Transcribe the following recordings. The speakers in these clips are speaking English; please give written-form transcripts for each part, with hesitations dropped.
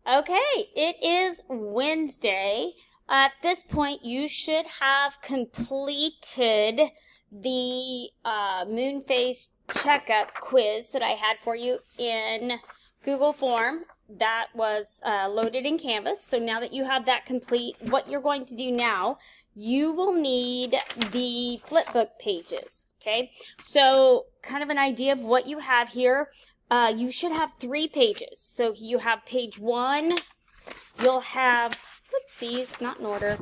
Okay, it is Wednesday. At this point, you should have completed the moon phase checkup quiz that I had for you in Google Form. That was loaded in Canvas. So now that you have that complete, what you're going to do now, you will need the flipbook pages. Okay, so kind of an idea of what you have here. You should have 3 pages. So you have page 1, you'll have, whoopsies, not in order,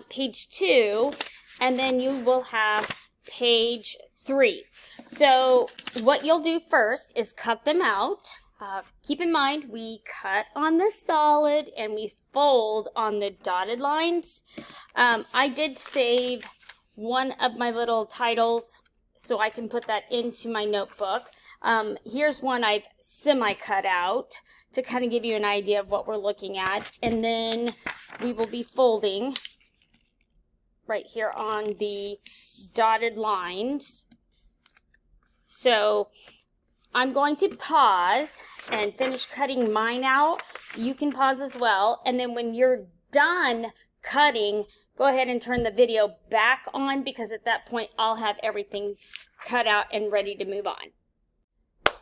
page 2, and then you will have page 3. So what you'll do first is cut them out. Keep in mind, we cut on the solid and we fold on the dotted lines. I did save one of my little titles so I can put that into my notebook. Here's one I've semi-cut out to kind of give you an idea of what we're looking at. And then we will be folding right here on the dotted lines. So I'm going to pause and finish cutting mine out. You can pause as well. And then when you're done cutting, go ahead and turn the video back on, because at that point I'll have everything cut out and ready to move on.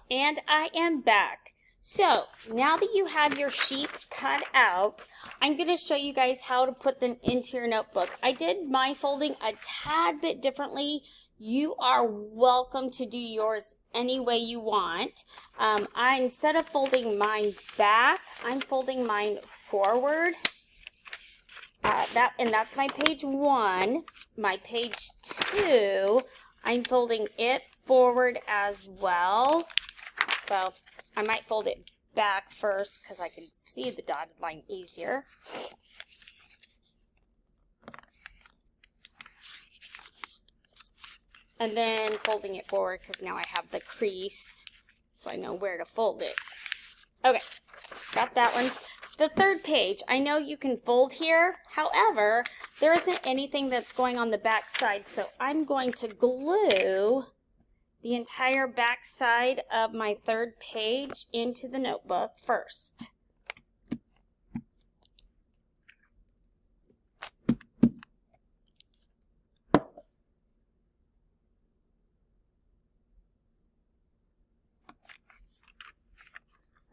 And I am back. So now that you have your sheets cut out, I'm going to show you guys how to put them into your notebook. I did my folding a tad bit differently. You are welcome to do yours any way you want. Instead of folding mine back, I'm folding mine forward. That's my page 1. My page 2, I'm folding it forward as well. So I might fold it back first because I can see the dotted line easier. And then folding it forward because now I have the crease so I know where to fold it. Okay, got that one. The third page, I know you can fold here. However, there isn't anything that's going on the back side, so I'm going to glue the entire back side of my third page into the notebook first.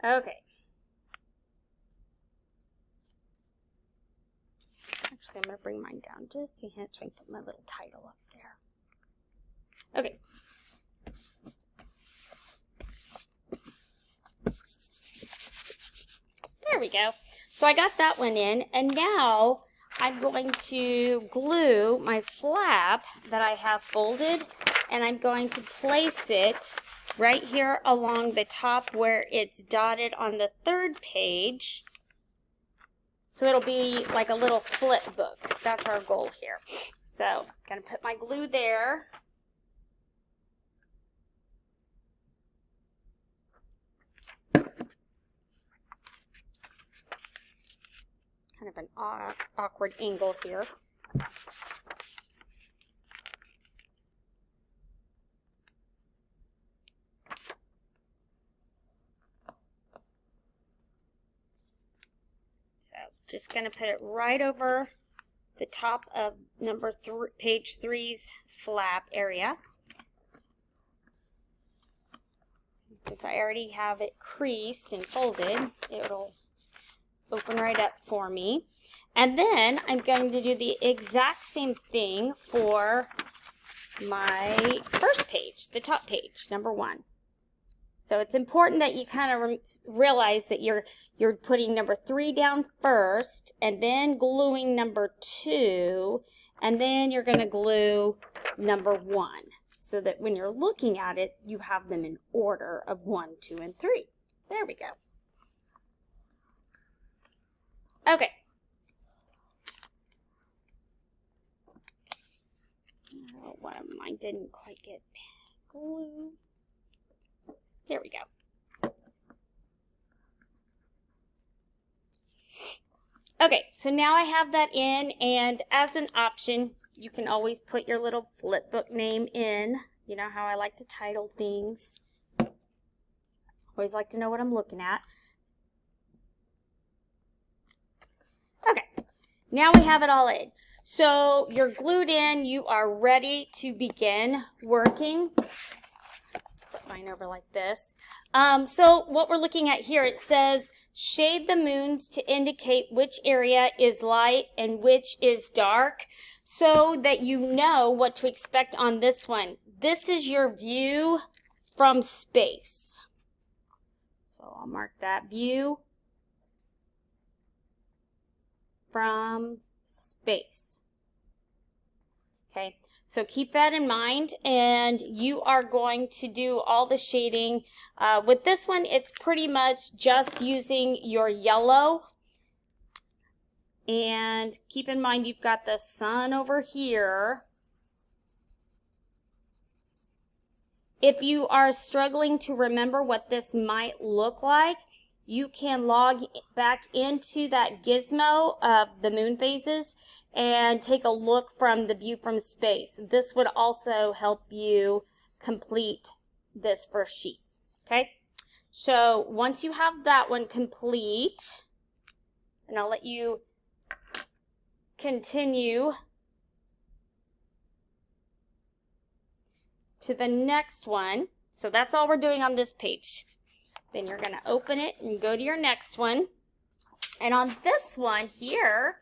Okay. Actually, I'm going to bring mine down just a hint so I can put my little title up there. Okay. There we go. So I got that one in, and now I'm going to glue my flap that I have folded, and I'm going to place it right here along the top where it's dotted on the third page. So it'll be like a little flip book. That's our goal here. So I'm going to put my glue there. Kind of an awkward angle here. Just going to put it right over the top of page 3's flap area. Since I already have it creased and folded, it'll open right up for me. And then I'm going to do the exact same thing for my first page, the top page, number 1. So it's important that you kind of realize that you're putting number 3 down first, and then gluing number 2, and then you're going to glue number 1, so that when you're looking at it, you have them in order of 1, 2, and 3. There we go. Okay. Oh, one of mine didn't quite get glued. There we go. Okay, so now I have that in, and as an option, you can always put your little flipbook name in. You know how I like to title things. Always like to know what I'm looking at. Now we have it all in. So you're glued in, you are ready to begin working. Put mine over like this. So what we're looking at here, it says, shade the moons to indicate which area is light and which is dark, so that you know what to expect on this one. This is your view from space. So I'll mark that, view from space. Okay, so keep that in mind, and you are going to do all the shading. With this one, it's pretty much just using your yellow. And keep in mind you've got the sun over here. If you are struggling to remember what this might look like, you can log back into that gizmo of the moon phases and take a look from the view from space. This would also help you complete this first sheet. Okay, so once you have that one complete, and I'll let you continue to the next one. So that's all we're doing on this page. Then you're going to open it and go to your next one. And on this one here,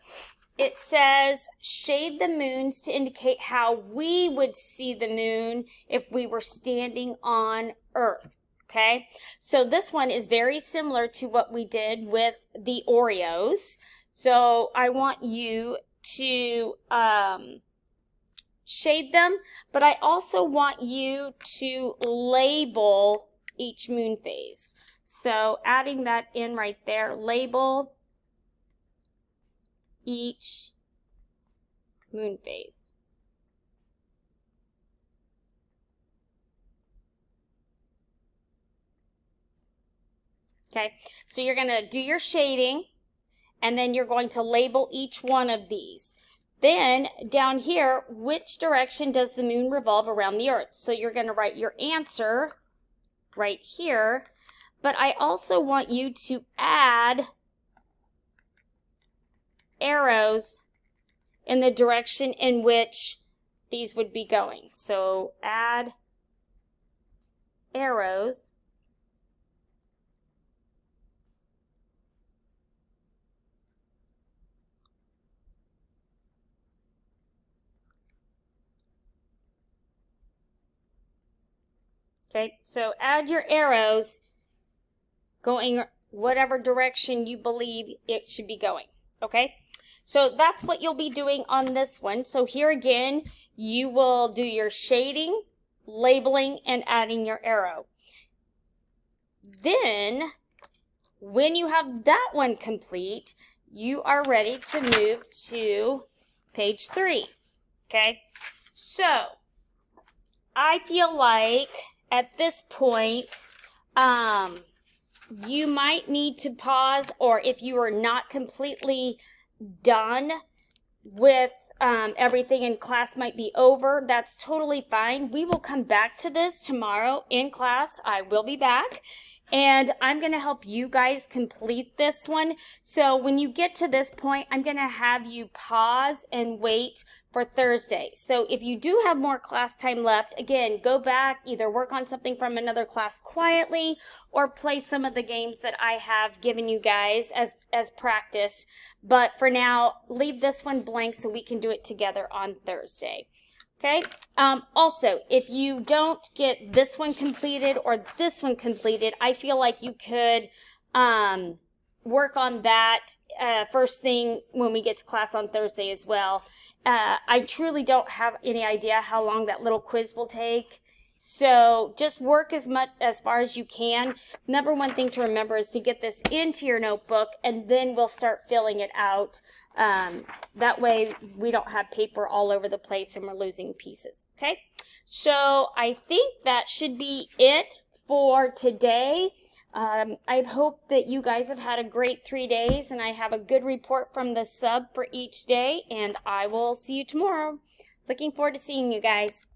it says, shade the moons to indicate how we would see the moon if we were standing on Earth. Okay, so this one is very similar to what we did with the Oreos. So I want you to shade them, but I also want you to label each moon phase. So adding that in right there, label each moon phase. Okay, so you're going to do your shading, and then you're going to label each one of these. Then down here, which direction does the moon revolve around the Earth? So you're going to write your answer right here. But I also want you to add arrows in the direction in which these would be going. So add arrows Okay, so add your arrows going whatever direction you believe it should be going. Okay, so that's what you'll be doing on this one. So here again, you will do your shading, labeling, and adding your arrow. Then, when you have that one complete, you are ready to move to page 3. Okay, so I feel like at this point, you might need to pause, or if you are not completely done with everything and class might be over, that's totally fine. We will come back to this tomorrow in class. I will be back, and I'm going to help you guys complete this one. So when you get to this point, I'm going to have you pause and wait for Thursday. So if you do have more class time left, again, go back, either work on something from another class quietly or play some of the games that I have given you guys as practice. But for now, leave this one blank so we can do it together on Thursday. Okay? Also, if you don't get this one completed or this one completed, I feel like you could work on that first thing when we get to class on Thursday as well. I truly don't have any idea how long that little quiz will take. So just work as far as you can. Number one thing to remember is to get this into your notebook, and then we'll start filling it out. That way we don't have paper all over the place and we're losing pieces. Okay? So I think that should be it for today. I hope that you guys have had a great 3 days, and I have a good report from the sub for each day, and I will see you tomorrow. Looking forward to seeing you guys.